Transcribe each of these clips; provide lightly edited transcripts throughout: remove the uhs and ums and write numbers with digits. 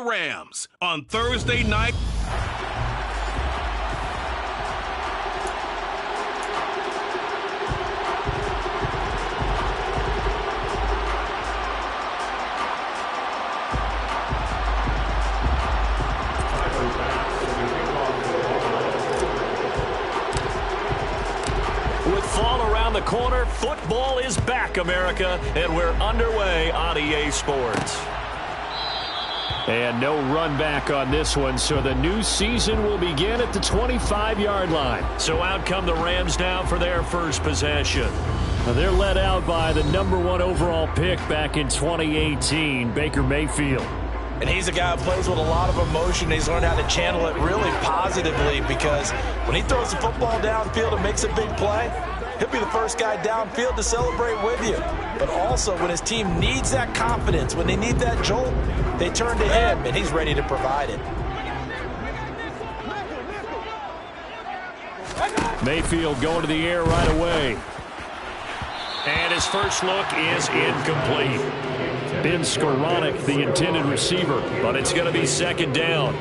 Rams on Thursday night. The corner, football is back, America, and we're underway on EA Sports. And no run back on this one, so the new season will begin at the 25-yard line. So out come the Rams now for their first possession. Now they're led out by the #1 overall pick back in 2018, Baker Mayfield. And he's a guy who plays with a lot of emotion. He's learned how to channel it really positively, because when he throws the football downfield and makes a big play, he'll be the first guy downfield to celebrate with you. But also, when his team needs that confidence, when they need that jolt, they turn to him, and he's ready to provide it. Mayfield going to the air right away. And his first look is incomplete. Ben Skoranek, the intended receiver. But it's going to be second down.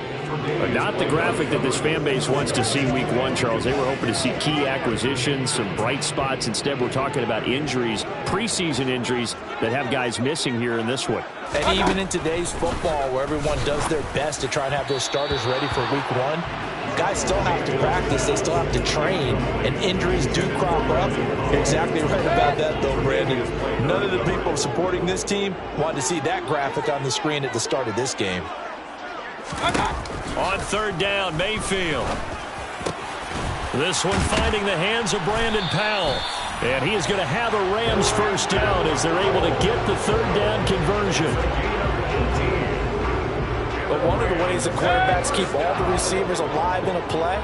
Not the graphic that this fan base wants to see week one, Charles. They were hoping to see key acquisitions, some bright spots. Instead, we're talking about injuries, preseason injuries that have guys missing here in this one. And even in today's football, where everyone does their best to try and have their starters ready for week one, guys still have to practice. They still have to train, and injuries do crop up. You're exactly right about that, though, Brandon. None of the people supporting this team wanted to see that graphic on the screen at the start of this game. On third down, Mayfield. This one finding the hands of Brandon Powell. And he is going to have a Rams first down as they're able to get the third down conversion. But one of the ways that quarterbacks keep all the receivers alive in a play,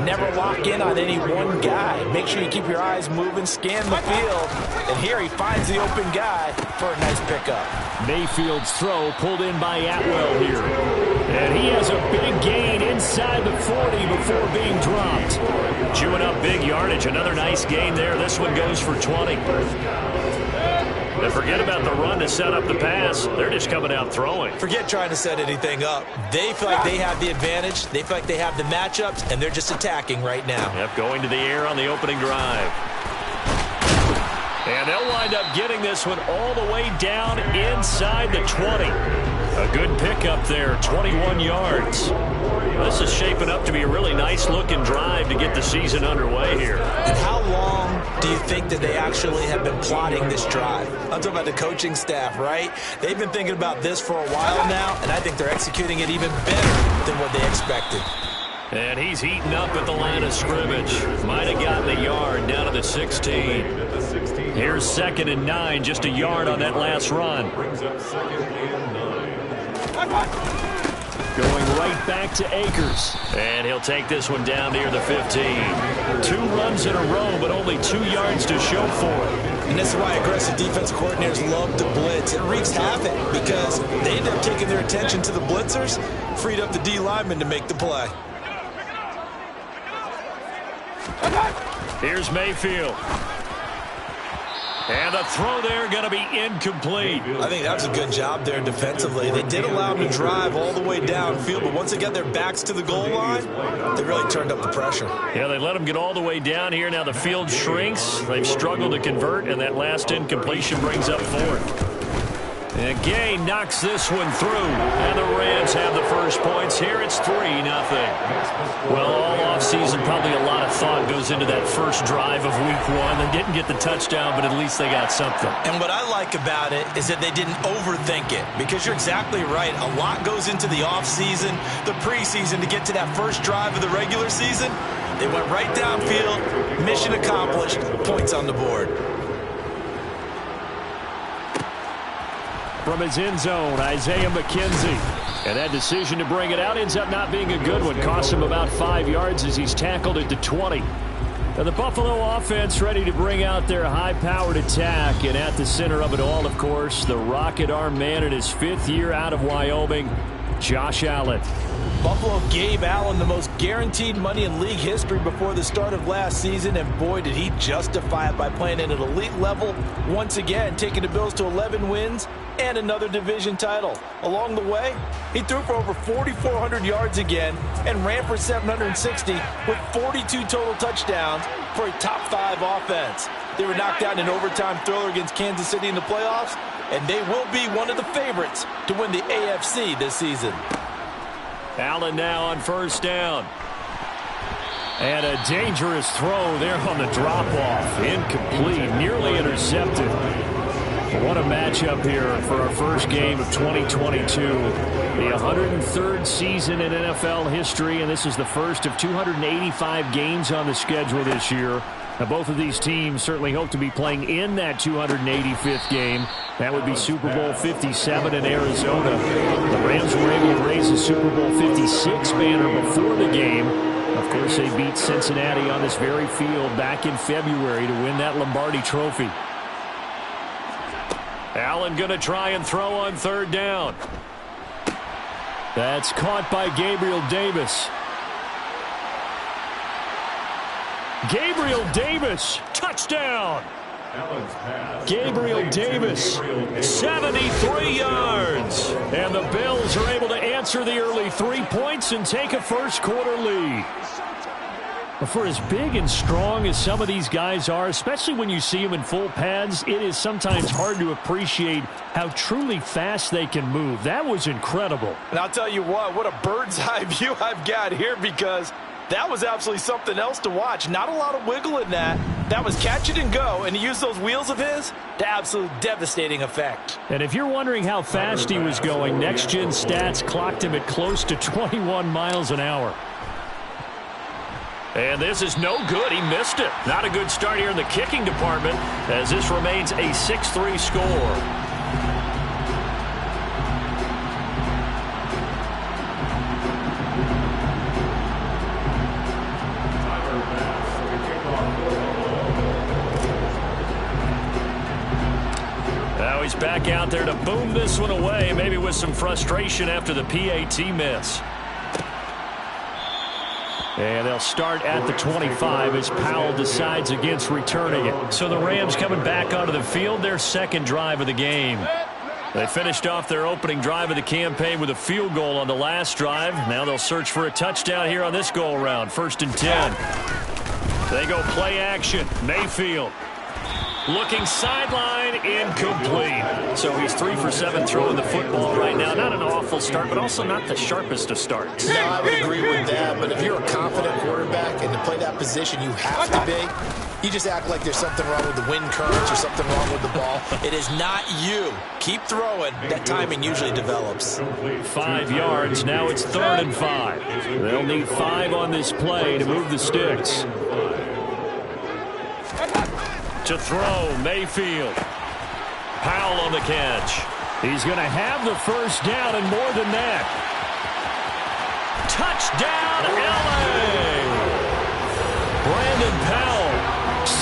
never lock in on any one guy. Make sure you keep your eyes moving, scan the field, and here he finds the open guy for a nice pickup. Mayfield's throw pulled in by Atwell here. And he has a big gain inside the 40 before being dropped. Chewing up big yardage. Another nice gain there. This one goes for 20. And forget about the run to set up the pass. They're just coming out throwing. Forget trying to set anything up. They feel like they have the advantage. They feel like they have the matchups, and they're just attacking right now. Yep, going to the air on the opening drive. And they'll wind up getting this one all the way down inside the 20. A good pickup there, 21 yards. This is shaping up to be a really nice-looking drive to get the season underway here. And how long do you think that they actually have been plotting this drive? I'm talking about the coaching staff, right? They've been thinking about this for a while now, and I think they're executing it even better than what they expected. And he's heating up at the line of scrimmage. Might have gotten a yard down to the 16. Here's 2nd and 9, just a yard on that last run. Going right back to Akers. And he'll take this one down near the 15. 2 runs in a row, but only 2 yards to show for it. And this is why aggressive defensive coordinators love to blitz. It wreaks havoc because they end up taking their attention to the blitzers, freed up the D lineman to make the play. Here's Mayfield. And the throw there going to be incomplete. I think that was a good job there defensively. They did allow him to drive all the way downfield, but once they got their backs to the goal line, they really turned up the pressure. Yeah, they let him get all the way down here. Now the field shrinks. They've struggled to convert, and that last incompletion brings up 4th. And Gay knocks this one through. And the Rams have the first points. Here it's 3-0. Well, all offseason, probably a lot of thought goes into that first drive of week one. They didn't get the touchdown, but at least they got something. And what I like about it is that they didn't overthink it, because you're exactly right. A lot goes into the offseason, the preseason to get to that first drive of the regular season. They went right downfield, mission accomplished, points on the board. From his end zone, Isaiah McKenzie. And that decision to bring it out ends up not being a good one. Costs him about 5 yards as he's tackled at the 20. And the Buffalo offense ready to bring out their high-powered attack. And at the center of it all, of course, the rocket arm man in his 5th year out of Wyoming, Josh Allen. Buffalo gave Allen the most guaranteed money in league history before the start of last season, and boy, did he justify it by playing at an elite level once again, taking the Bills to 11 wins and another division title. Along the way, he threw for over 4,400 yards again and ran for 760 with 42 total touchdowns for a top-5 offense. They were knocked out in an overtime thriller against Kansas City in the playoffs, and they will be one of the favorites to win the AFC this season. Allen now on first down. And a dangerous throw there on the drop-off. Incomplete, nearly intercepted. What a matchup here for our first game of 2022. The 103rd season in NFL history, and this is the first of 285 games on the schedule this year. Now, both of these teams certainly hope to be playing in that 285th game. That would be Super Bowl 57 in Arizona. The Rams were able to raise the Super Bowl 56 banner before the game. Of course, they beat Cincinnati on this very field back in February to win that Lombardi Trophy. Allen going to try and throw on third down. That's caught by Gabriel Davis. Gabriel Davis, touchdown. Gabriel Davis, 73 yards. And the Bills are able to answer the early 3 points and take a first-quarter lead. But for as big and strong as some of these guys are, especially when you see them in full pads, it is sometimes hard to appreciate how truly fast they can move. That was incredible. And I'll tell you what a bird's-eye view I've got here, because that was absolutely something else to watch. Not a lot of wiggle in that. That was catch it and go, and he used those wheels of his to absolute devastating effect. And if you're wondering how fast he was going, Next Gen Stats clocked him at close to 21 miles an hour. And this is no good. He missed it. Not a good start here in the kicking department, as this remains a 6-3 score. Now he's back out there to boom this one away, maybe with some frustration after the PAT miss. And they'll start at the 25 as Powell decides against returning it. So the Rams coming back onto the field, their second drive of the game. They finished off their opening drive of the campaign with a field goal on the last drive. Now they'll search for a touchdown here on this go-around. 1st and 10. They go play action. Mayfield. Looking sideline, incomplete. So he's 3 for 7 throwing the football right now. Not an awful start, but also not the sharpest of starts. No, I would agree with that. But if you're a confident quarterback and to play that position you have to be, you just act like there's something wrong with the wind currents or something wrong with the ball. It is not you. Keep throwing. That timing usually develops. 5 yards. Now it's 3rd and 5. They'll need 5 on this play to move the sticks. To throw, Mayfield. Powell on the catch. He's going to have the first down and more than that. Touchdown, LA! Brandon Powell,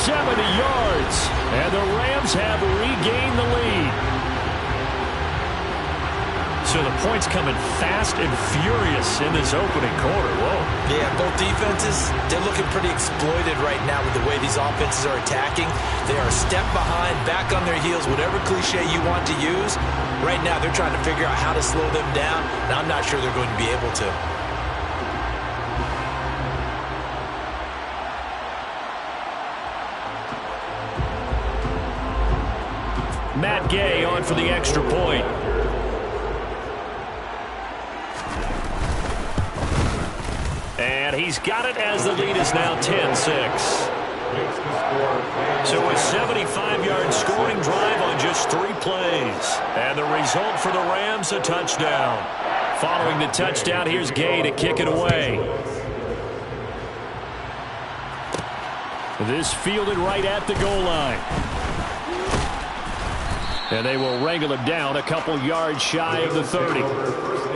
70 yards. And the Rams have regained the lead. So the points coming fast and furious in this opening quarter. Whoa. Yeah, both defenses, they're looking pretty exploited right now with the way these offenses are attacking. They are a step behind, back on their heels, whatever cliche you want to use. Right now, they're trying to figure out how to slow them down, and I'm not sure they're going to be able to. Matt Gay on for the extra point. And he's got it as the lead is now 10-6. So a 75-yard scoring drive on just 3 plays. And the result for the Rams, a touchdown. Following the touchdown, here's Gay to kick it away. This fielded right at the goal line. And they will wrangle him down a couple yards shy of the 30.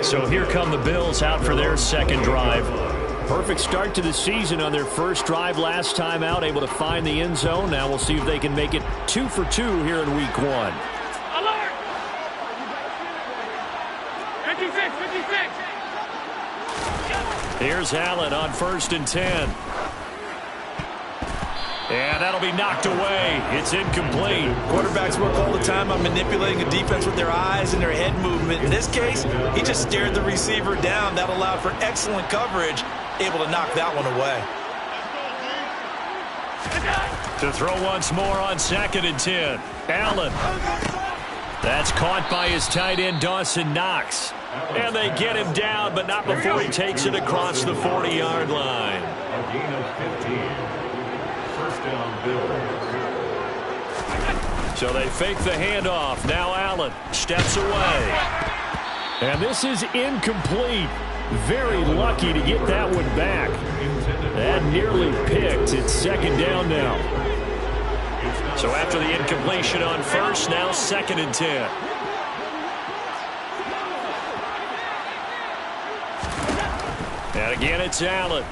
So here come the Bills out for their second drive. Perfect start to the season on their first drive last time out, able to find the end zone. Now we'll see if they can make it 2 for 2 here in week 1. Alert! 56, 56. Here's Allen on 1st and 10. And that'll be knocked away. It's incomplete. Quarterbacks work all the time on manipulating a defense with their eyes and their head movement. In this case, he just stared the receiver down. That allowed for excellent coverage, able to knock that one away. To throw once more on 2nd and 10. Allen. That's caught by his tight end, Dawson Knox. And they get him down, but not before he takes it across the 40-yard line. A gain of 15. First down, Bills. So they fake the handoff. Now Allen steps away. And this is incomplete. Very lucky to get that one back. That nearly picked. It's 2nd down now. So after the incompletion on 1st, now 2nd and 10. And again, it's Allen.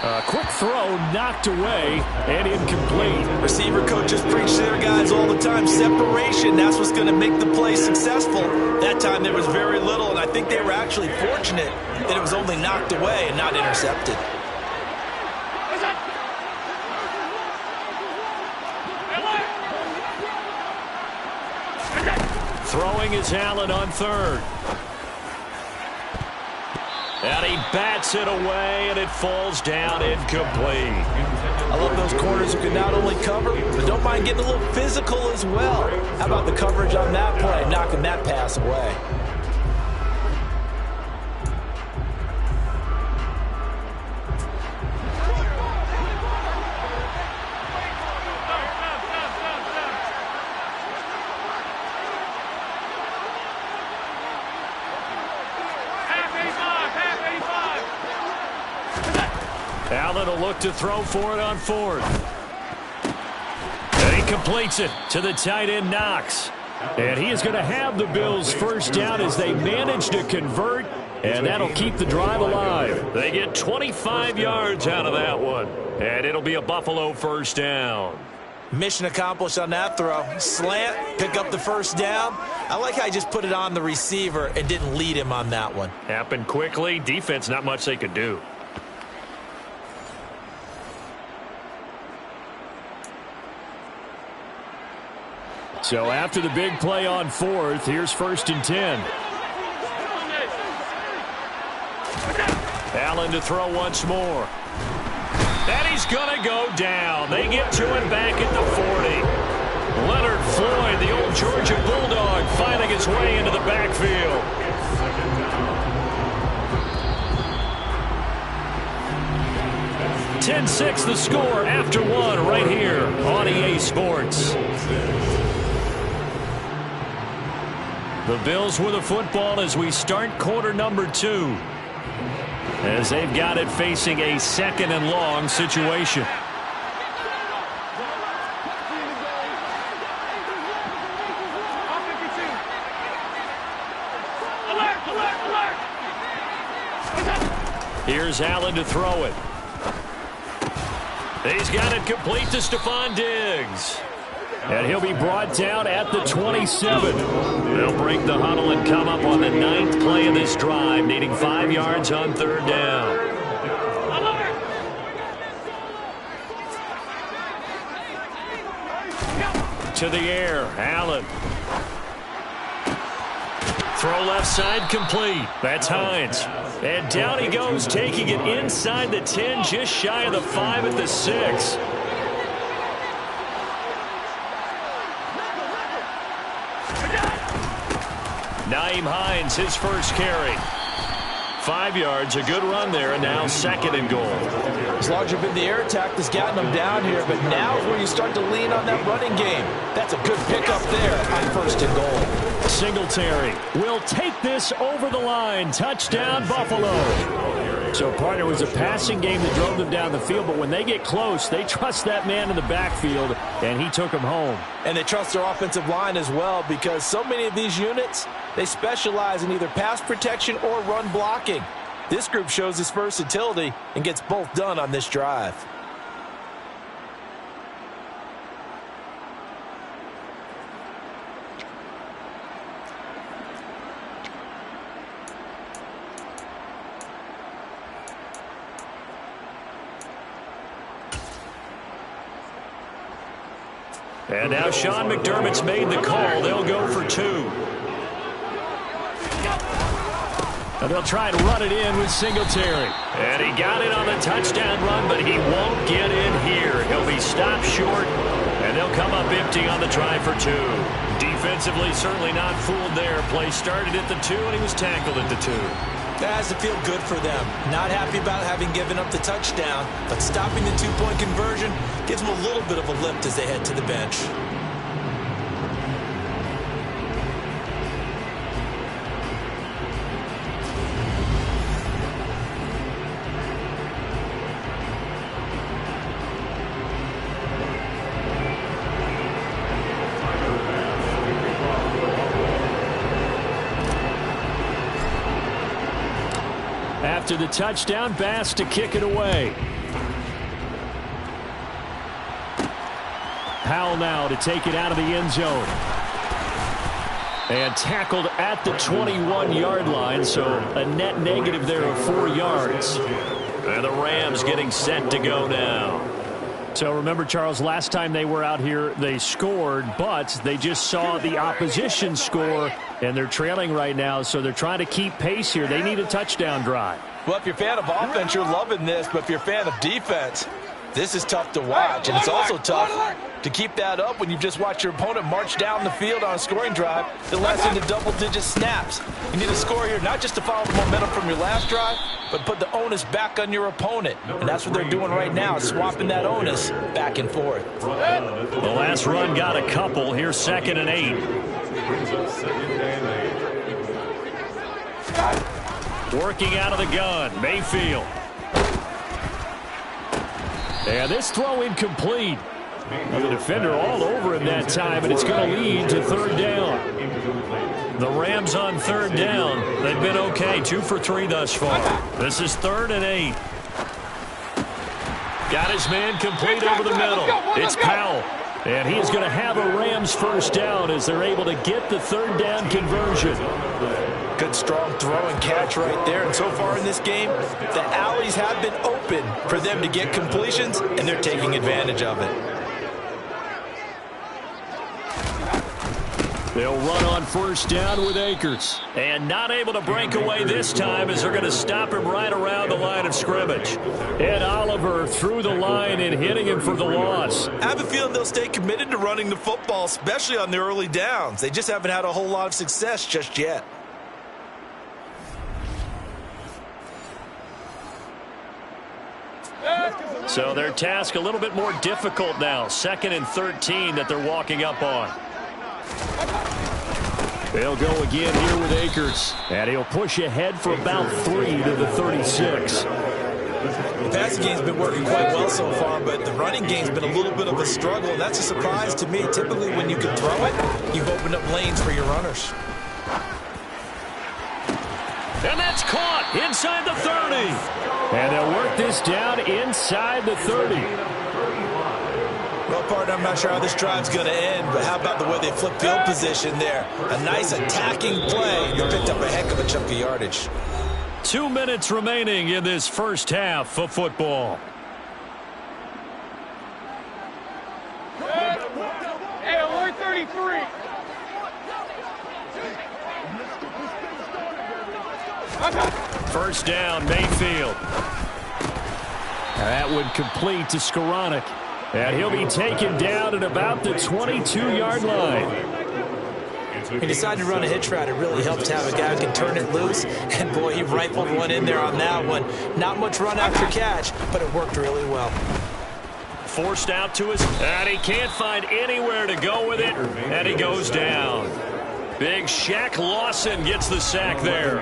A quick throw knocked away and incomplete. Receiver coaches preach to their guys all the time. Separation, that's what's going to make the play successful. That time there was very little, and I think they were actually fortunate that it was only knocked away and not intercepted. Throwing is Allen on 3rd. And he bats it away, and it falls down incomplete. I love those corners who can not only cover, but don't mind getting a little physical as well. How about the coverage on that play, knocking that pass away? Allen will look to throw for it on 4th. And he completes it to the tight end, Knox. And he is going to have the Bills first down as they manage to convert, and that'll keep the drive alive. They get 25 yards out of that one, and it'll be a Buffalo first down. Mission accomplished on that throw. Slant, pick up the first down. I like how he just put it on the receiver and didn't lead him on that one. Happened quickly. Defense, not much they could do. So after the big play on 4th, here's 1st and 10. Allen to throw once more. And he's going to go down. They get to him back at the 40. Leonard Floyd, the old Georgia Bulldog, finding his way into the backfield. (10-6) the score after 1 right here on EA Sports. The Bills with the football as we start quarter number 2. As they've got it facing a 2nd and long situation. Here's Allen to throw it. He's got it complete to Stephon Diggs. And he'll be brought down at the 27. They'll break the huddle and come up on the 9th play of this drive, needing 5 yards on 3rd down. To the air, Allen. Throw left side complete. That's Hines. And down he goes, taking it inside the 10, just shy of the 5 at the 6. Nyheim Hines, his first carry. 5 yards, a good run there, and now 2nd and goal. As larger been the air attack that's gotten them down here, but now is where you start to lean on that running game. That's a good pickup there on 1st and goal. Singletary will take this over the line. Touchdown, Buffalo. So, partner, it was a passing game that drove them down the field, but when they get close, they trust that man in the backfield, and he took them home. And they trust their offensive line as well, because so many of these units, they specialize in either pass protection or run blocking. This group shows its versatility and gets both done on this drive. And now Sean McDermott's made the call. They'll go for 2. And they'll try and run it in with Singletary. And he got it on the touchdown run, but he won't get in here. He'll be stopped short, and they'll come up empty on the try for 2. Defensively, certainly not fooled there. Play started at the 2, and he was tackled at the 2. That has to feel good for them. Not happy about having given up the touchdown, but stopping the 2-point conversion gives them a little bit of a lift as they head to the bench. After the touchdown, Bass to kick it away. Powell now to take it out of the end zone. And tackled at the 21-yard line, so a net negative there of 4 yards. And the Rams getting set to go now. So remember, Charles, last time they were out here, they scored, but they just saw the opposition score, and they're trailing right now, so they're trying to keep pace here. They need a touchdown drive. Well, if you're a fan of offense, you're loving this, but if you're a fan of defense, this is tough to watch, and it's also tough to keep that up when you've just watched your opponent march down the field on a scoring drive that lasts into double-digit snaps. You need a score here, not just to follow the momentum from your last drive, but put the onus back on your opponent. And that's what they're doing right now, swapping that onus back and forth. The last run got a couple. Here's 2nd and 8. Working out of the gun, Mayfield. And this throw incomplete. The defender all over him that time, and it's going to lead to 3rd down. The Rams on 3rd down. They've been okay, 2 for 3 thus far. This is 3rd and 8. Got his man complete over the middle. It's Powell. And he is going to have a Rams 1st down as they're able to get the 3rd down conversion. Good, strong throw and catch right there. And so far in this game, the alleys have been open for them to get completions, and they're taking advantage of it. They'll run on 1st down with Akers. And not able to break away this time as they're going to stop him right around the line of scrimmage. Ed Oliver through the line and hitting him for the loss. I have a feeling they'll stay committed to running the football, especially on the early downs. They just haven't had a whole lot of success just yet. So their task a little bit more difficult now. 2nd and 13 that they're walking up on. They'll go again here with Akers. And he'll push ahead for about 3 to the 36. The passing game's been working quite well so far, but the running game's been a little bit of a struggle, and that's a surprise to me. Typically, when you can throw it, you've opened up lanes for your runners. And that's caught inside the 30. And they'll work this down inside the 30. Well, partner, I'm not sure how this drive's going to end, but how about the way they flip field position there? A nice attacking play, and they picked up a heck of a chunk of yardage. 2 minutes remaining in this 1st half of football. Hey, alert 33. First down, Mayfield. That would complete to Skoranek. And he'll be taken down at about the 22-yard line. He decided to run a hitch route. It really helps to have a guy who can turn it loose. And, boy, he rifled one in there on that one. Not much run after catch, but it worked really well. Forced out to his, and he can't find anywhere to go with it, and he goes down. Big Shaq Lawson gets the sack there.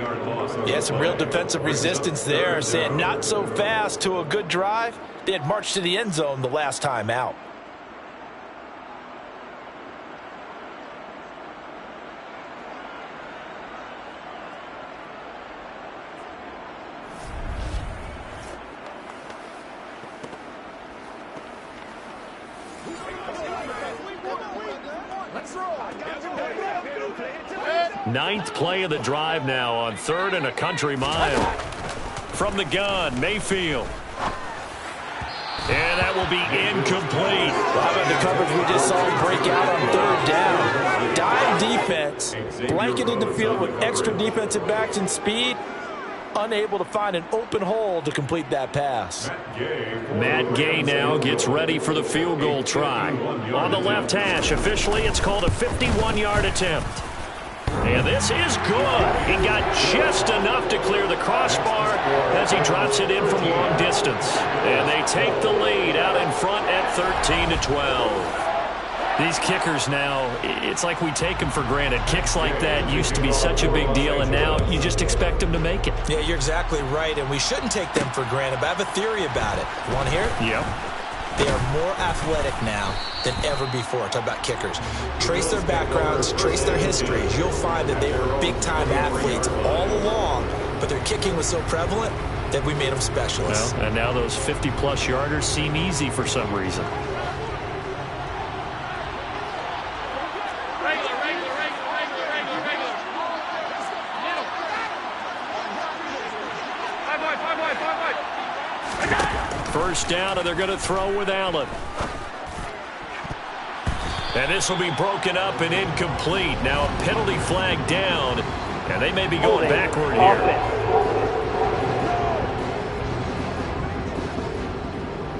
Yeah, some real defensive resistance there, saying not so fast to a good drive. They had marched to the end zone the last time out. Ninth play of the drive now on 3rd and a country mile. From the gun, Mayfield. And that will be incomplete. Well, how about the coverage we just saw break out on third down? Dime defense, blanketed the field with extra defensive backs and speed, unable to find an open hole to complete that pass. Matt Gay now gets ready for the field goal try. On the left hash, officially it's called a 51-yard attempt. And this is good. He got just enough to clear the crossbar as he drops it in from long distance. And they take the lead out in front at 13-12. These kickers now, it's like we take them for granted. Kicks like that used to be such a big deal, and now you just expect them to make it. Yeah, you're exactly right, and we shouldn't take them for granted, but I have a theory about it. You want to hear it? Yep. They are more athletic now than ever before. Talk about kickers. Trace their backgrounds, trace their histories. You'll find that they were big-time athletes all along, but their kicking was so prevalent that we made them specialists. Well, and now those 50-plus yarders seem easy for some reason. First down, and they're going to throw with Allen. And this will be broken up and incomplete. Now a penalty flag down, and they may be going backward here.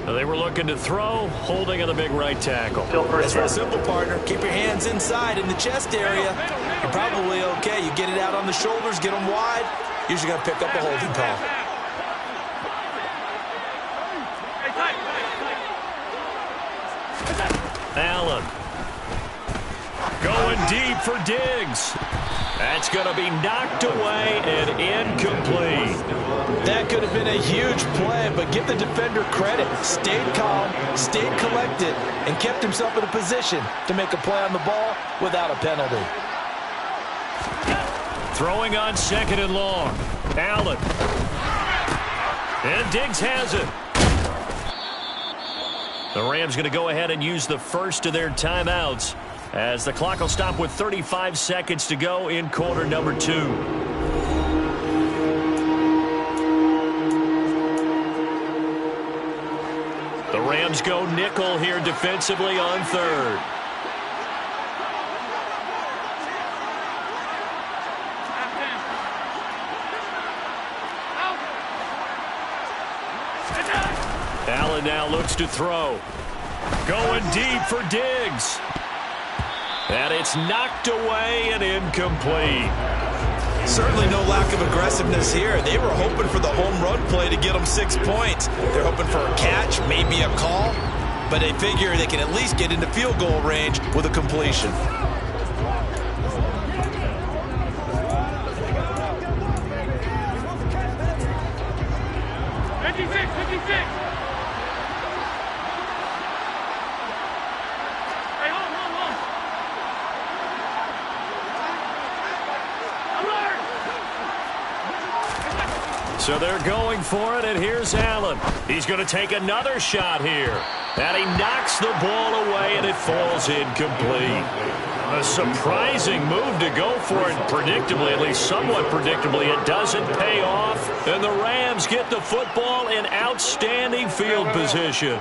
Now they were looking to throw, holding on the big right tackle. It's real simple, partner. Keep your hands inside in the chest area. You're probably okay. You get it out on the shoulders, get them wide. Usually going to pick up a holding call. Allen going deep for Diggs. That's going to be knocked away and incomplete. That could have been a huge play, but give the defender credit. Stayed calm, stayed collected, and kept himself in a position to make a play on the ball without a penalty. Throwing on second and long. Allen. And Diggs has it. The Rams going to go ahead and use the first of their timeouts as the clock will stop with 35 seconds to go in quarter number 2. The Rams go nickel here defensively on third. Allen now looks to throw. Going deep for Diggs. And it's knocked away and incomplete. Certainly no lack of aggressiveness here. They were hoping for the home run play to get them 6 points. They're hoping for a catch, maybe a call, but they figure they can at least get into field goal range with a completion. So they're going for it, and here's Allen. He's going to take another shot here. And he knocks the ball away, and it falls incomplete. A surprising move to go for it predictably, at least somewhat predictably. It doesn't pay off, and the Rams get the football in outstanding field position.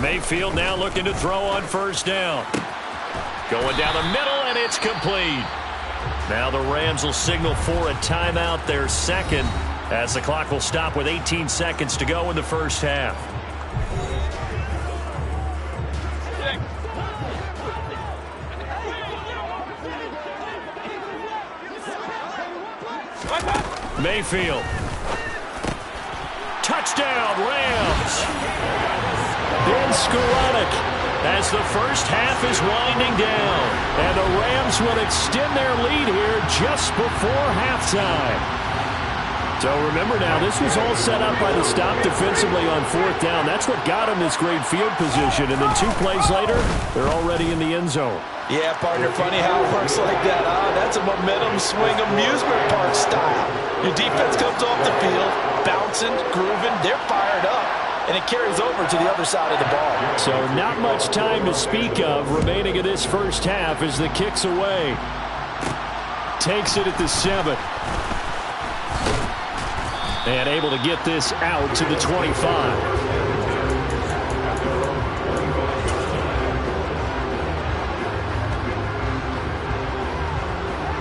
Mayfield now looking to throw on first down. Going down the middle, and it's complete. Now the Rams will signal for a timeout, their second, as the clock will stop with 18 seconds to go in the first half. Mayfield. Touchdown, Rams. Ben Skowronek as the first half is winding down. And the Rams will extend their lead here just before halftime. So remember now, this was all set up by the stop defensively on fourth down. That's what got them this great field position. And then 2 plays later, they're already in the end zone. Yeah, partner, funny how it works like that. That's a momentum swing amusement park style. Your defense comes off the field, bouncing, grooving, they're fired up. And it carries over to the other side of the ball. So not much time to speak of remaining in this first half as the kick's away. Takes it at the 7. And able to get this out to the 25.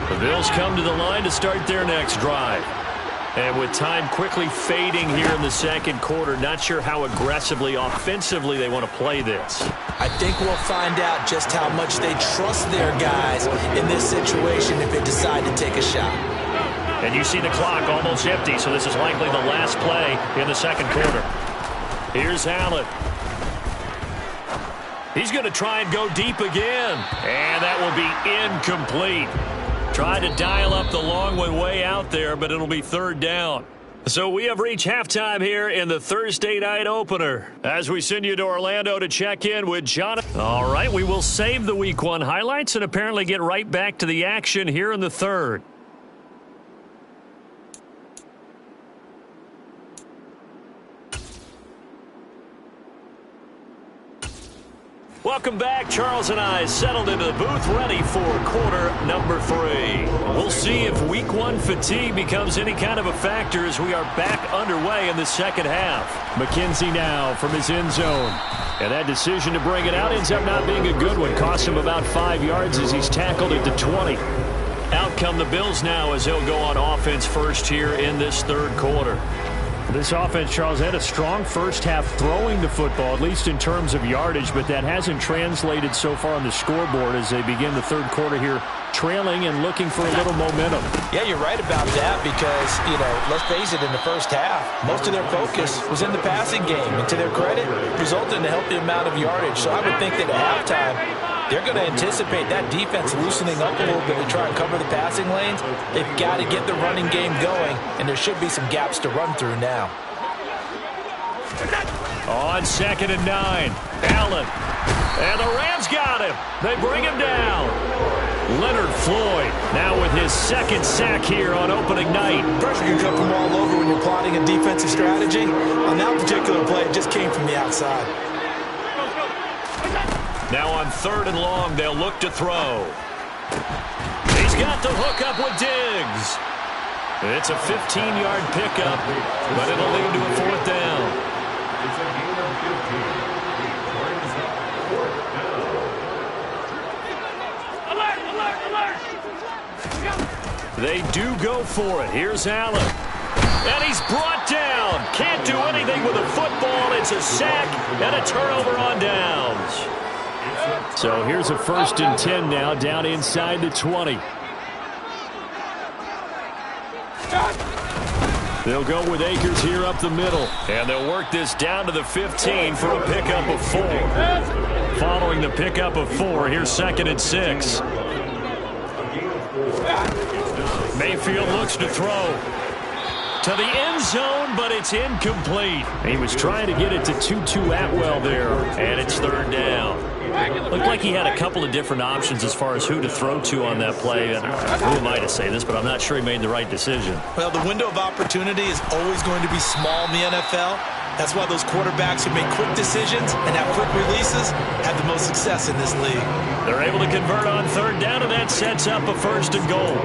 The Bills come to the line to start their next drive. And with time quickly fading here in the second quarter, not sure how aggressively, offensively they want to play this. I think we'll find out just how much they trust their guys in this situation if they decide to take a shot. And you see the clock almost empty, so this is likely the last play in the second quarter. Here's Allen. He's going to try and go deep again. And that will be incomplete. Tried to dial up the long one way out there, but it'll be third down. So we have reached halftime here in the Thursday night opener. As we send you to Orlando to check in with Jonathan. All right, we will save the Week 1 highlights and apparently get right back to the action here in the third. Welcome back. Charles and I settled into the booth, ready for quarter number 3. We'll see if Week 1 fatigue becomes any kind of a factor as we are back underway in the second half. McKenzie now from his end zone. And that decision to bring it out ends up not being a good one. Cost him about 5 yards as he's tackled at the 20. Out come the Bills now as they'll go on offense first here in this third quarter. This offense, Charles, had a strong first half throwing the football, at least in terms of yardage, but that hasn't translated so far on the scoreboard as they begin the third quarter here, trailing and looking for a little momentum. Yeah, you're right about that because, let's face it, in the first half, most of their focus was in the passing game. And to their credit, resulted in a healthy amount of yardage. So I would think that at halftime, they're going to anticipate that defense loosening up a little bit to try and cover the passing lanes. They've got to get the running game going, and there should be some gaps to run through now. On 2nd and 9, Allen. And the Rams got him. They bring him down. Leonard Floyd now with his second sack here on opening night. Pressure can come from all over when you're plotting a defensive strategy. On that particular play, it just came from the outside. Now on 3rd and long, they'll look to throw. He's got the hook up with Diggs. It's a 15-yard pickup, but it'll lead to a 4th down. They do go for it. Here's Allen. And he's brought down. Can't do anything with a football. It's a sack and a turnover on downs. So here's a 1st and 10 now, down inside the 20. They'll go with Akers here up the middle. And they'll work this down to the 15 for a pickup of 4. Following the pickup of 4, here's 2nd and 6. Mayfield looks to throw to the end zone, but it's incomplete. He was trying to get it to Tutu Atwell there, and it's 3rd down. Looked like he had a couple of different options as far as who to throw to on that play. And who am I to say this, but I'm not sure he made the right decision. Well, the window of opportunity is always going to be small in the NFL. That's why those quarterbacks who make quick decisions and have quick releases have the most success in this league. They're able to convert on 3rd down, and that sets up a 1st and goal.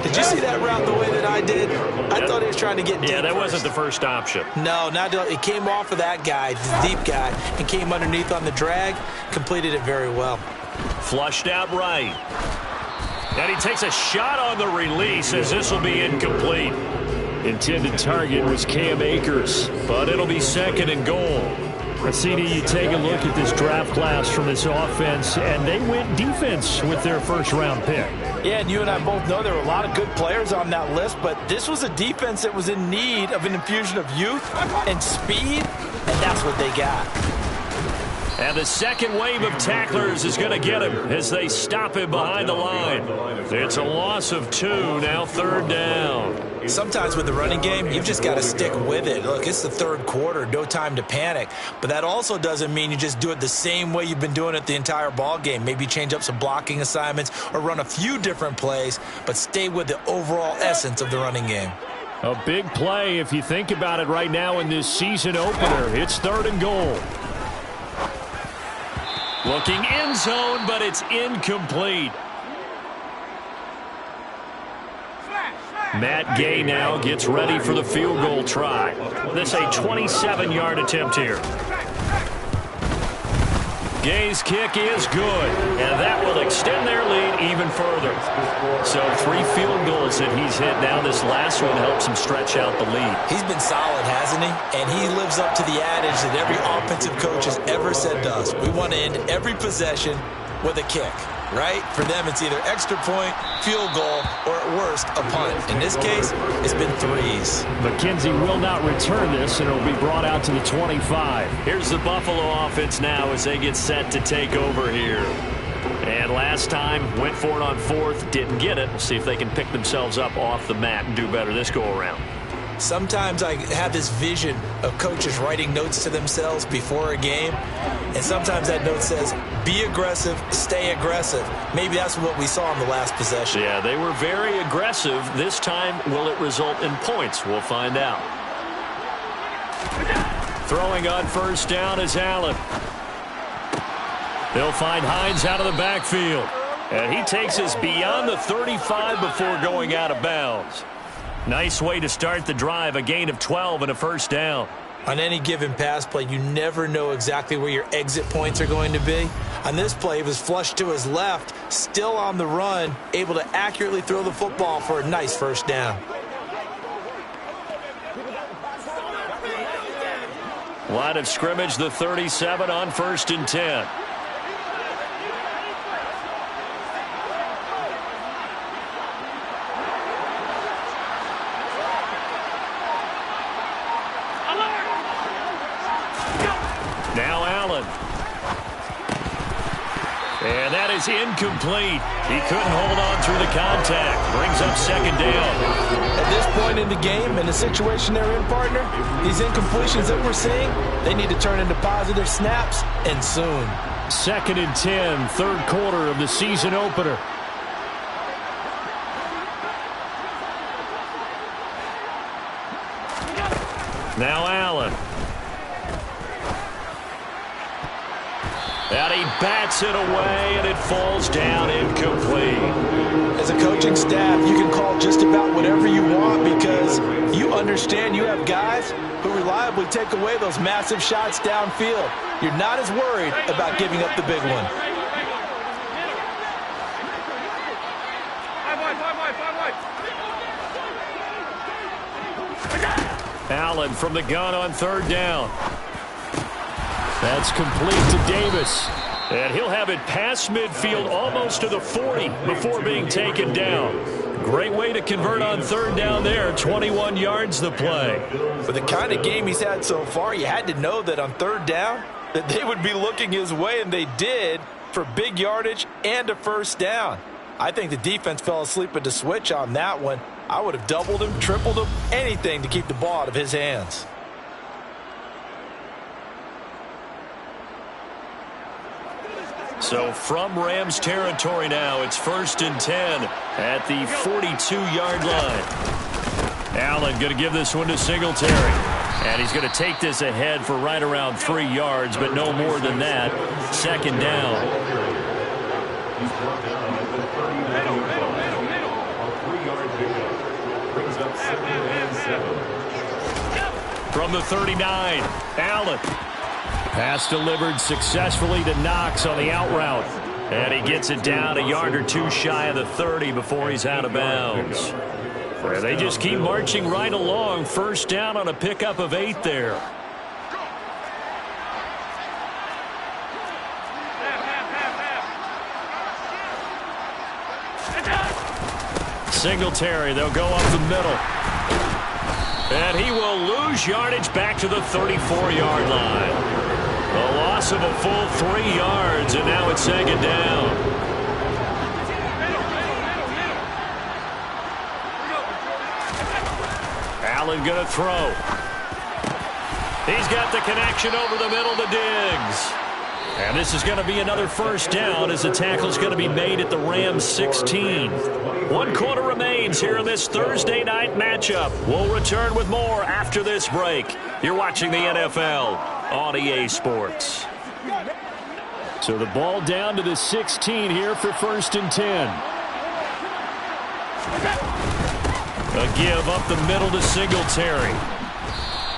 Did you see that route the way that I did? I thought he was trying to get deep. Yeah, that wasn't the first option. No, it came off of that guy, the deep guy, and came underneath on the drag. Completed it very well. Flushed out right. And he takes a shot on the release as this will be incomplete. Intended target was Cam Akers, but it'll be 2nd and goal. CD, you take a look at this draft class from this offense, and they went defense with their 1st-round pick. Yeah, and you and I both know there were a lot of good players on that list, but this was a defense that was in need of an infusion of youth and speed, and that's what they got. And the second wave of tacklers is going to get him as they stop him behind the line. It's a loss of 2, now 3rd down. Sometimes with the running game, you've just got to stick with it. Look, it's the 3rd quarter, no time to panic. But that also doesn't mean you just do it the same way you've been doing it the entire ball game. Maybe change up some blocking assignments or run a few different plays, but stay with the overall essence of the running game. A big play if you think about it right now in this season opener. It's 3rd and goal. Looking end zone, but it's incomplete. Matt Gay now gets ready for the field goal try. This a 27-yard attempt here. Gay's kick is good, and that will extend their lead even further. So 3 field goals that he's hit now. This last one helps him stretch out the lead. He's been solid, hasn't he? And he lives up to the adage that every offensive coach has ever said to us. We want to end every possession with a kick, right? For them, it's either extra point, field goal, or at worst, a punt. In this case, it's been 3s. McKenzie will not return this, and it'll be brought out to the 25. Here's the Buffalo offense now as they get set to take over here. And last time, went for it on 4th, didn't get it. We'll see if they can pick themselves up off the mat and do better this go-around. Sometimes I have this vision of coaches writing notes to themselves before a game, and sometimes that note says, be aggressive, stay aggressive. Maybe that's what we saw in the last possession. Yeah, they were very aggressive. This time, will it result in points? We'll find out. Throwing on first down is Allen. They'll find Hines out of the backfield. And he takes us beyond the 35 before going out of bounds. Nice way to start the drive, a gain of 12 and a first down. On any given pass play, you never know exactly where your exit points are going to be. On this play, it was flushed to his left, still on the run, able to accurately throw the football for a nice first down. Line of scrimmage, the 37 on 1st and 10. Now Allen. And that is incomplete. He couldn't hold on through the contact. Brings up 2nd down. At this point in the game, in the situation they're in, partner, these incompletions that we're seeing, they need to turn into positive snaps, and soon. 2nd and 10, 3rd quarter of the season opener. Now Allen. And he bats it away, and it falls down incomplete. As a coaching staff, you can call just about whatever you want because you understand you have guys who reliably take away those massive shots downfield. You're not as worried about giving up the big one. Allen from the gun on 3rd down. That's complete to Davis. And he'll have it past midfield almost to the 40 before being taken down. Great way to convert on 3rd down there. 21 yards the play. For the kind of game he's had so far, you had to know that on 3rd down that they would be looking his way, and they did, for big yardage and a first down. I think the defense fell asleep at the switch on that one. I would have doubled him, tripled him, anything to keep the ball out of his hands. So from Rams territory now, it's 1st and 10 at the 42-yard line. Allen going to give this one to Singletary. And he's going to take this ahead for right around 3 yards, but no more than that. 2nd down. From the 39, Allen. Pass delivered successfully to Knox on the out route. And he gets it down a yard or 2 shy of the 30 before he's out of bounds. And they just keep marching right along. 1st down on a pickup of 8 there. Singletary, they'll go up the middle. And he will lose yardage back to the 34-yard line. A loss of a full 3 yards, and now it's 2nd down. Allen going to throw. He's got the connection over the middle to Diggs. And this is going to be another first down as the tackle's going to be made at the Rams 16. 1 quarter remains here in this Thursday night matchup. We'll return with more after this break. You're watching the NFL on EA Sports. So the ball down to the 16 here for 1st and 10. A give up the middle to Singletary.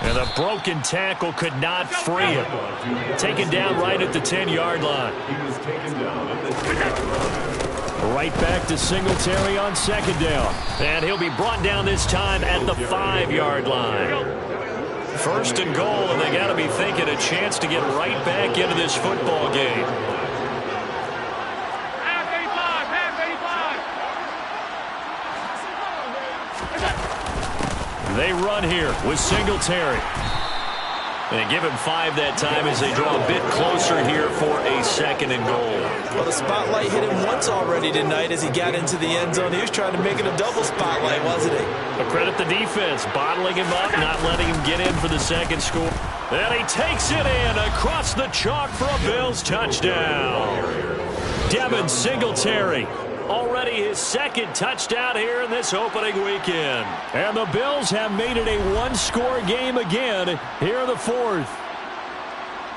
And a broken tackle could not free him. Taken down right at the 10-yard line. Right back to Singletary on second down. And he'll be brought down this time at the 5-yard line. First and goal, and they got to be thinking a chance to get right back into this football game. Half 85, They run here with Singletary. And they give him 5 that time as they draw a bit closer here for a second and goal. Well, the spotlight hit him once already tonight as he got into the end zone. He was trying to make it a double spotlight, wasn't he? But credit the defense, bottling him up, not letting him get in for the second score. And he takes it in across the chalk for a Bills touchdown. Devin Singletary. Already his second touchdown here in this opening weekend. And the Bills have made it a one-score game again here in the fourth.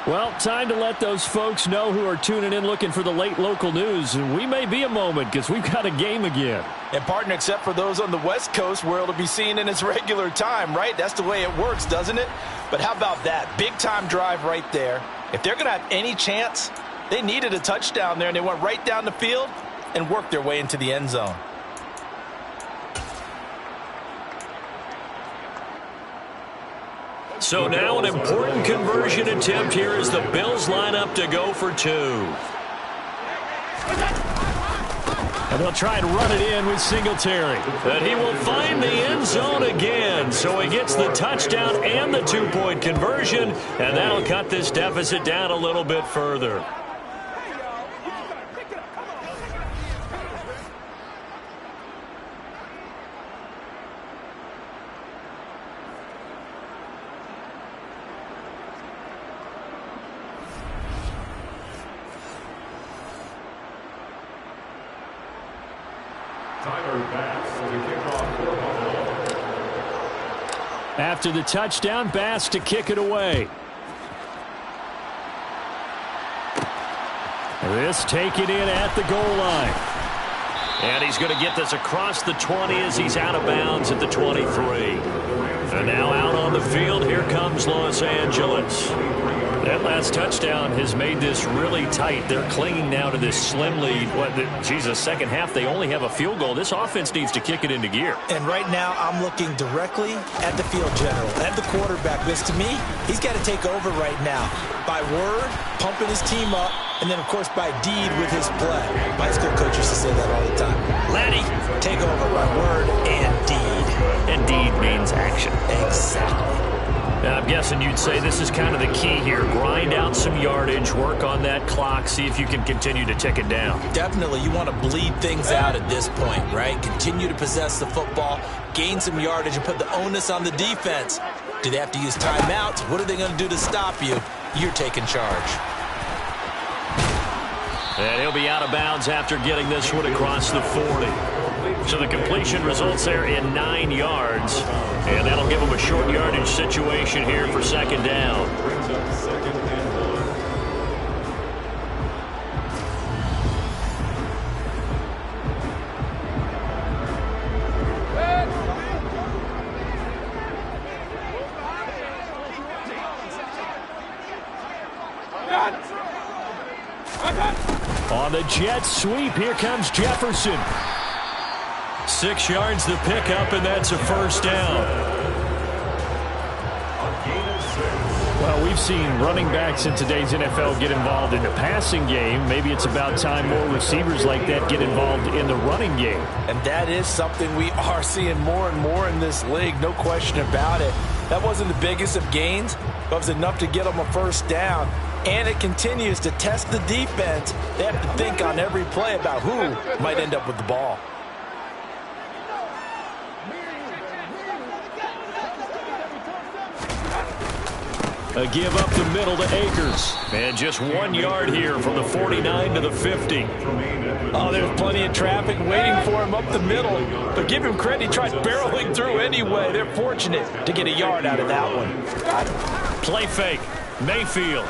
Well, time to let those folks know who are tuning in looking for the late local news. We may be a moment because we've got a game again. And, partner, except for those on the West Coast where it'll be seen in its regular time, right? That's the way it works, doesn't it? But how about that? Big-time drive right there. If they're going to have any chance, they needed a touchdown there, and they went right down the field and worked their way into the end zone. So now an important conversion attempt here as the Bills line up to go for 2. And they'll try and run it in with Singletary. And he will find the end zone again. So he gets the touchdown and the 2-point conversion. And that'll cut this deficit down a little bit further. After the touchdown, Bass to kick it away. This taken in at the goal line. And he's going to get this across the 20 as he's out of bounds at the 23. And now out on the field, here comes Los Angeles. That last touchdown has made this really tight. They're clinging now to this slim lead. Second half, they only have a field goal. This offense needs to kick it into gear. And right now, I'm looking directly at the field general, at the quarterback. Because to me, he's got to take over right now. By word, pumping his team up, and then, of course, by deed with his play. My school coach used to say that all the time. Laddie, take over by word and deed. And deed means action. Exactly. Now, I'm guessing you'd say this is kind of the key here. Grind out some yardage, work on that clock, see if you can continue to tick it down. Definitely. You want to bleed things out at this point, right? Continue to possess the football, gain some yardage, and put the onus on the defense. Do they have to use timeouts? What are they going to do to stop you? You're taking charge. And he'll be out of bounds after getting this one across the 40. So the completion results there in 9 yards. And that'll give him a short yardage situation here for second down. On the jet sweep, here comes Jefferson. 6 yards the pickup, and that's a first down. Well, we've seen running backs in today's NFL get involved in the passing game. Maybe it's about time more receivers like that get involved in the running game. And that is something we are seeing more and more in this league, no question about it. That wasn't the biggest of gains, but it was enough to get them a first down. And it continues to test the defense. They have to think on every play about who might end up with the ball. A give up the middle to Akers. And just 1 yard here from the 49 to the 50. Oh, there's plenty of traffic waiting for him up the middle. But give him credit, he tried barreling through anyway. They're fortunate to get a yard out of that one. Play fake. Mayfield.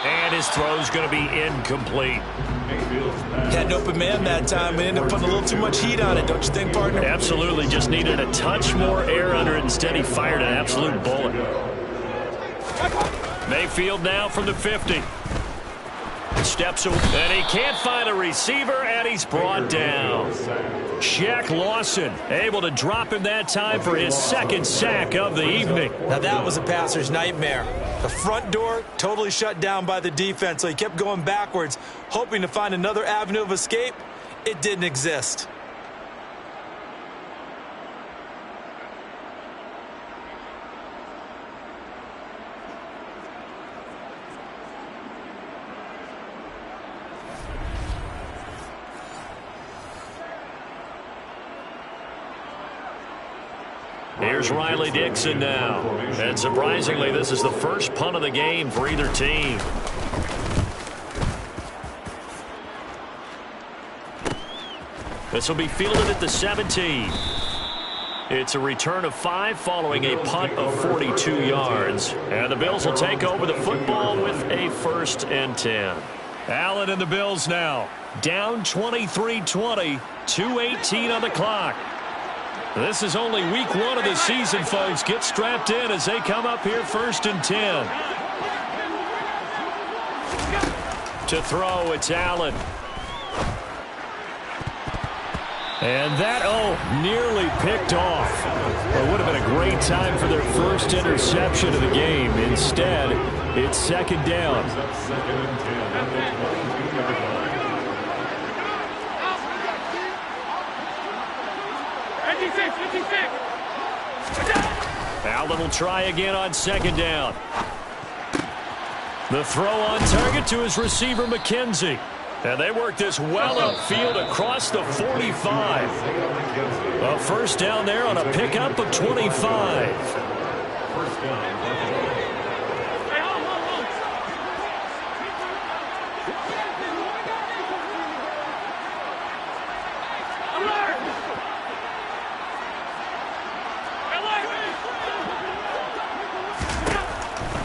And his throw's going to be incomplete. Had an open man that time. We ended up putting a little too much heat on it, don't you think, partner? Absolutely. Just needed a touch more air under it. Instead, he fired an absolute bullet. Mayfield now from the 50. Steps away, and he can't find a receiver, and he's brought down. Shaq Lawson able to drop him that time for his second sack of the evening. Now that was a passer's nightmare. The front door totally shut down by the defense, so he kept going backwards, hoping to find another avenue of escape. It didn't exist. Here's Riley Dixon now. And surprisingly, this is the first punt of the game for either team. This will be fielded at the 17. It's a return of 5 following a punt of 42 yards. And the Bills will take over the football with a 1st and 10. Allen and the Bills now. Down 23-20, 2:18 on the clock. This is only week 1 of the season, folks. Get strapped in as they come up here 1st and 10. To throw, it's Allen. And that, nearly picked off. It would have been a great time for their first interception of the game. Instead, it's 2nd down. Allen will try again on 2nd down. The throw on target to his receiver, McKenzie. And they work this well upfield across the 45. A 1st down there on a pickup of 25.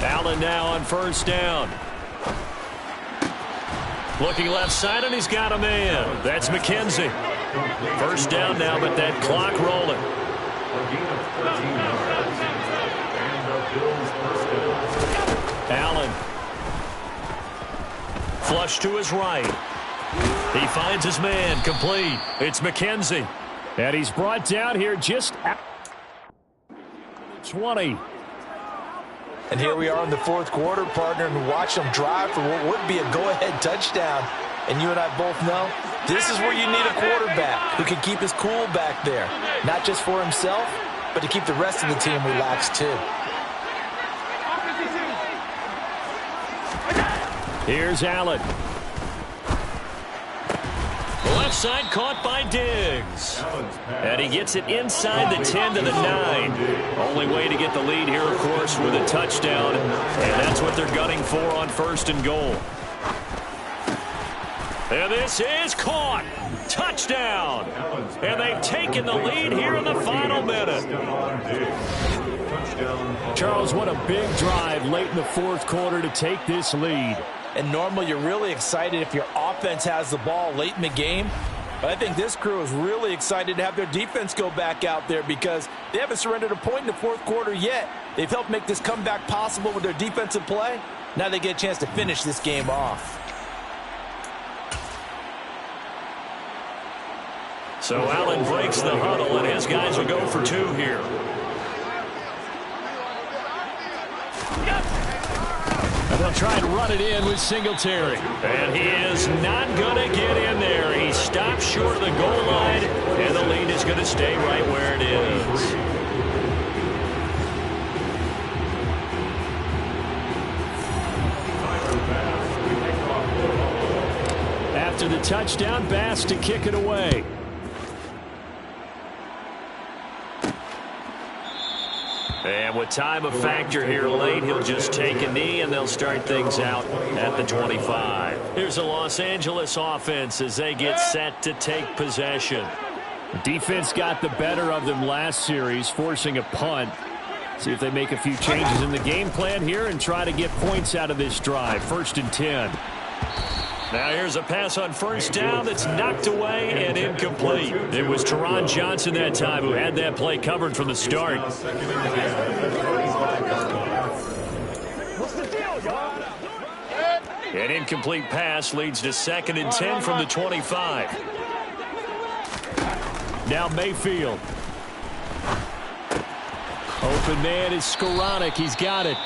Allen now on 1st down. Looking left side, and he's got a man. That's McKenzie. 1st down now, but that clock rolling. Allen. Flush to his right. He finds his man, complete. It's McKenzie. And he's brought down here just at 20. And here we are in the 4th quarter, partner, and watch them drive for what would be a go-ahead touchdown. And you and I both know this is where you need a quarterback who can keep his cool back there. Not just for himself, but to keep the rest of the team relaxed too. Here's Allen. Left side caught by Diggs. And he gets it inside the 10 to the 9. Only way to get the lead here, of course, with a touchdown. And that's what they're gunning for on 1st and goal. And this is caught. Touchdown. And they've taken the lead here in the final minute. Charles, what a big drive late in the 4th quarter to take this lead. And normally you're really excited if your offense has the ball late in the game. But I think this crew is really excited to have their defense go back out there because they haven't surrendered a point in the 4th quarter yet. They've helped make this comeback possible with their defensive play. Now they get a chance to finish this game off. So Allen breaks the huddle, and his guys will go for 2 here. And they'll try and run it in with Singletary. And he is not going to get in there. He stops short of the goal line, and the lead is going to stay right where it is. After the touchdown, Bass to kick it away. And with time a factor here late, he'll just take a knee, and they'll start things out at the 25. Here's the Los Angeles offense as they get set to take possession. The defense got the better of them last series, forcing a punt. See if they make a few changes in the game plan here and try to get points out of this drive. 1st and 10. Now here's a pass on 1st down that's knocked away and incomplete. It was Teron Johnson that time who had that play covered from the start. An incomplete pass leads to 2nd and 10 from the 25. Now Mayfield. Open man is Skoranek. He's got it.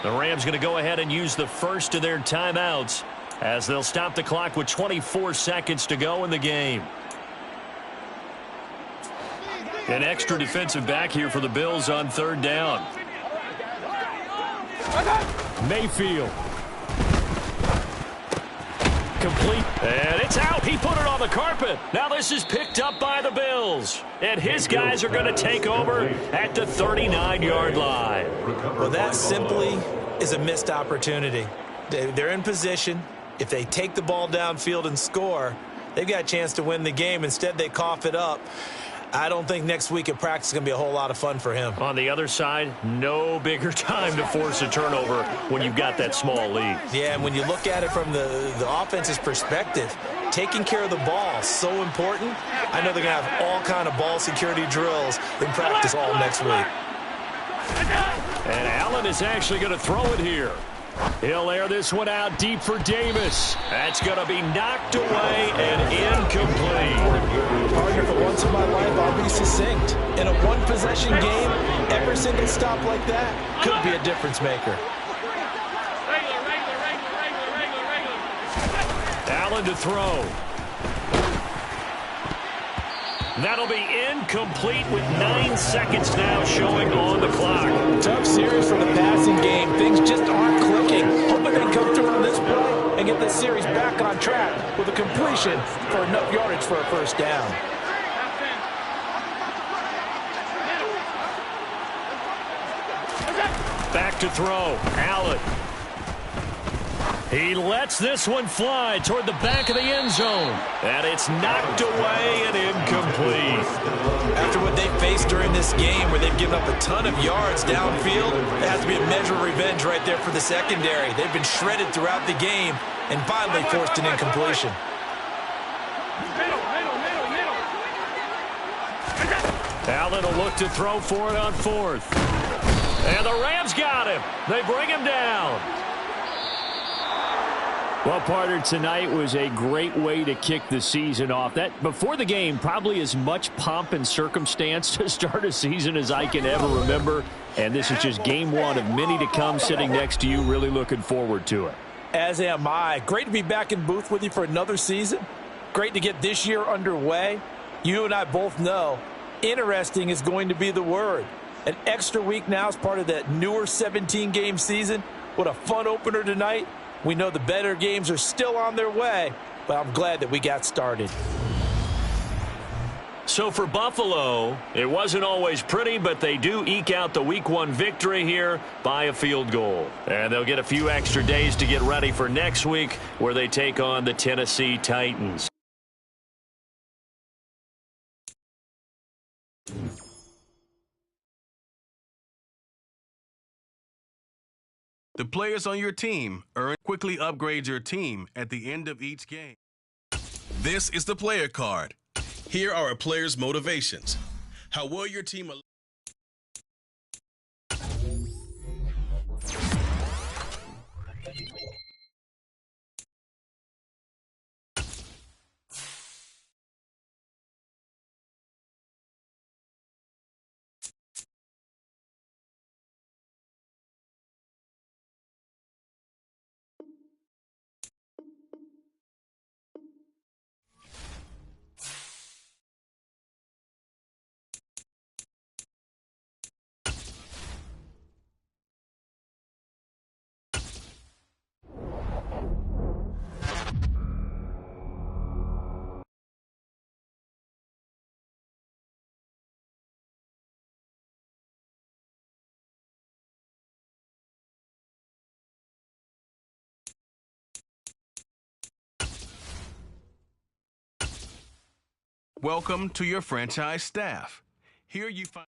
The Rams going to go ahead and use the first of their timeouts as they'll stop the clock with 24 seconds to go in the game. An extra defensive back here for the Bills on 3rd down. Mayfield. Complete. And it's out. He put it on the carpet. Now this is picked up by the Bills. And his guys are going to take over at the 39-yard line. Well, that simply is a missed opportunity. They're in position. If they take the ball downfield and score, they've got a chance to win the game. Instead, they cough it up. I don't think next week at practice is going to be a whole lot of fun for him. On the other side, no bigger time to force a turnover when you've got that small lead. Yeah, and when you look at it from the offense's perspective, taking care of the ball is so important. I know they're going to have all kind of ball security drills in practice all next week. And Allen is actually going to throw it here. He'll air this one out deep for Davis. That's going to be knocked away and incomplete. Partner, for once in my life, I'll be succinct. In a one-possession game, every single stop like that could be a difference maker. Allen to throw. That'll be incomplete with 9 seconds now showing on the clock. Tough series for the passing game. Things just aren't clicking. Hoping they come through on this play and get the series back on track with a completion for enough yardage for a 1st down. Back to throw. Allen. He lets this one fly toward the back of the end zone. And it's knocked away and incomplete. After what they faced during this game where they've given up a ton of yards downfield, there has to be a measure of revenge right there for the secondary. They've been shredded throughout the game and finally forced an incompletion. Allen will look to throw for it on 4th. And the Rams got him. They bring him down. Well, partner, tonight was a great way to kick the season off. That before the game, probably as much pomp and circumstance to start a season as I can ever remember. And this is just game 1 of many to come. Sitting next to you, really looking forward to it. As am I. Great to be back in booth with you for another season. Great to get this year underway. You and I both know interesting is going to be the word. An extra week now is part of that newer 17-game season. What a fun opener tonight. We know the better games are still on their way, but I'm glad that we got started. So for Buffalo, it wasn't always pretty, but they do eke out the Week 1 victory here by a field goal. And they'll get a few extra days to get ready for next week where they take on the Tennessee Titans. The players on your team quickly upgrade your team at the end of each game. This is the player card. Here are a player's motivations. How well your team... Welcome to your franchise staff. Here you find...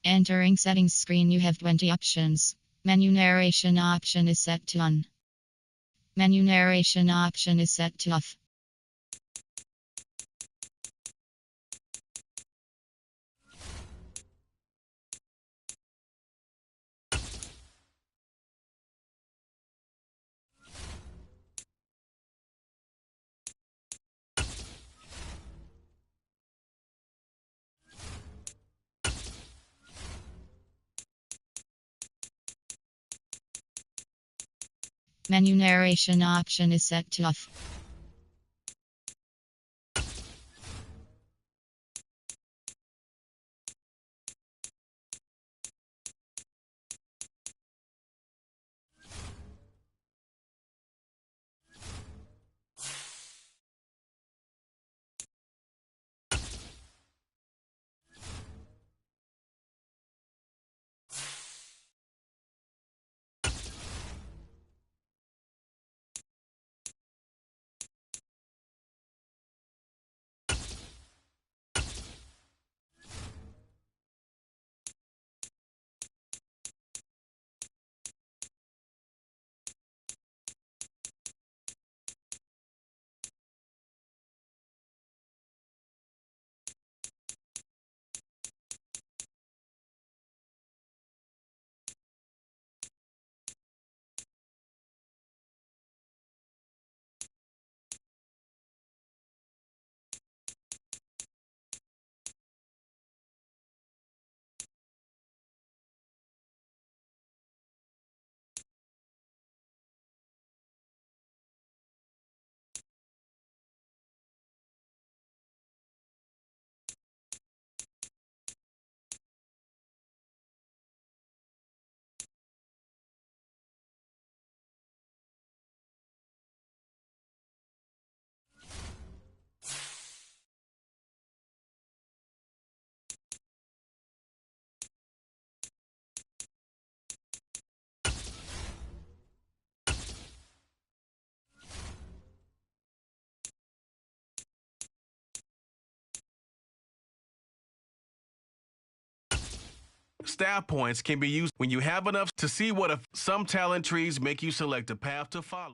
Entering settings screen, you have 20 options. Menu narration option is set to on. Menu narration option is set to off. Menu narration option is set to off. Staff points can be used when you have enough to see what some talent trees make you select a path to follow.